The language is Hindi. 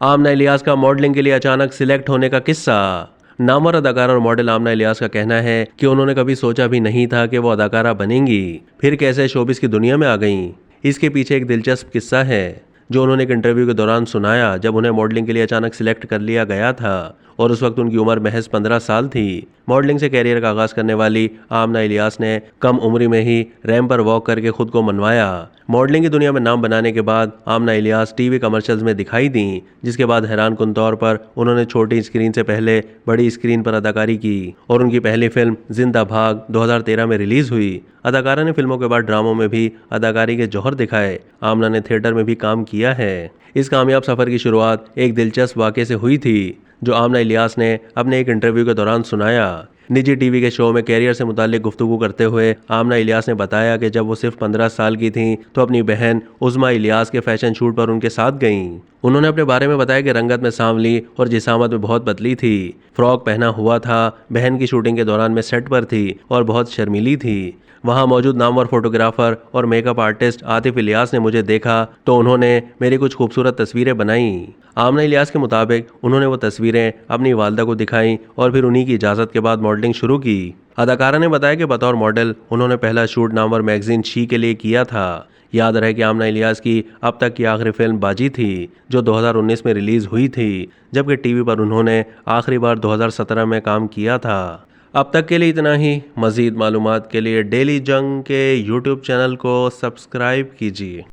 आमना इलियास का मॉडलिंग के लिए अचानक सिलेक्ट होने का किस्सा। नामवर अदाकारा और मॉडल आमना इलियास का कहना है कि उन्होंने कभी सोचा भी नहीं था कि वो अदाकारा बनेंगी, फिर कैसे शोबिस की दुनिया में आ गईं। इसके पीछे एक दिलचस्प किस्सा है जो उन्होंने एक इंटरव्यू के दौरान सुनाया, जब उन्हें मॉडलिंग के लिए अचानक सिलेक्ट कर लिया गया था और उस वक्त उनकी उम्र महज 15 साल थी। मॉडलिंग से कैरियर का आगाज करने वाली आमना इलियास ने कम उम्र में ही रैंप पर वॉक करके खुद को मनवाया। मॉडलिंग की दुनिया में नाम बनाने के बाद आमना इलियास टीवी कमर्शियल्स में दिखाई दी, जिसके बाद हैरानकुन तौर पर उन्होंने छोटी स्क्रीन से पहले बड़ी स्क्रीन पर अदाकारी की और उनकी पहली फिल्म जिंदा भाग 2013 में रिलीज हुई। अदाकारा ने फिल्मों के बाद ड्रामों में भी अदाकारी के जौहर दिखाए। आमना ने थिएटर में भी काम किया है। इस कामयाब सफर की शुरुआत एक दिलचस्प वाक़े से हुई थी जो आमना इलियास ने अपने एक इंटरव्यू के दौरान सुनाया। निजी टीवी के शो में कैरियर से मुताल्लिक गुफ्तगू करते हुए आमना इलियास ने बताया कि जब वो सिर्फ 15 साल की थीं तो अपनी बहन उज़मा इलियास के फैशन शूट पर उनके साथ गईं। उन्होंने अपने बारे में बताया कि रंगत में सांवली और जिसामत में बहुत पतली थी, फ्रॉक पहना हुआ था। बहन की शूटिंग के दौरान मैं सेट पर थी और बहुत शर्मीली थी। वहां मौजूद नामवर फोटोग्राफर और मेकअप आर्टिस्ट आतिफ इलियास ने मुझे देखा तो उन्होंने मेरी कुछ खूबसूरत तस्वीरें बनाईं। आमना इलियास के मुताबिक उन्होंने वो तस्वीरें अपनी वालदा को दिखाईं और फिर उन्हीं की इजाज़त के बाद मॉडलिंग शुरू की। अदाकारा ने बताया कि बतौर मॉडल उन्होंने पहला शूट नामवर मैगजीन शी के लिए किया था। याद रहे कि आमना इलियास की अब तक की आखिरी फिल्म बाजी थी जो 2019 में रिलीज हुई थी, जबकि टीवी पर उन्होंने आखिरी बार 2017 में काम किया था। अब तक के लिए इतना ही। मज़ीद मालूमात के लिए डेली जंग के यूट्यूब चैनल को सब्सक्राइब कीजिए।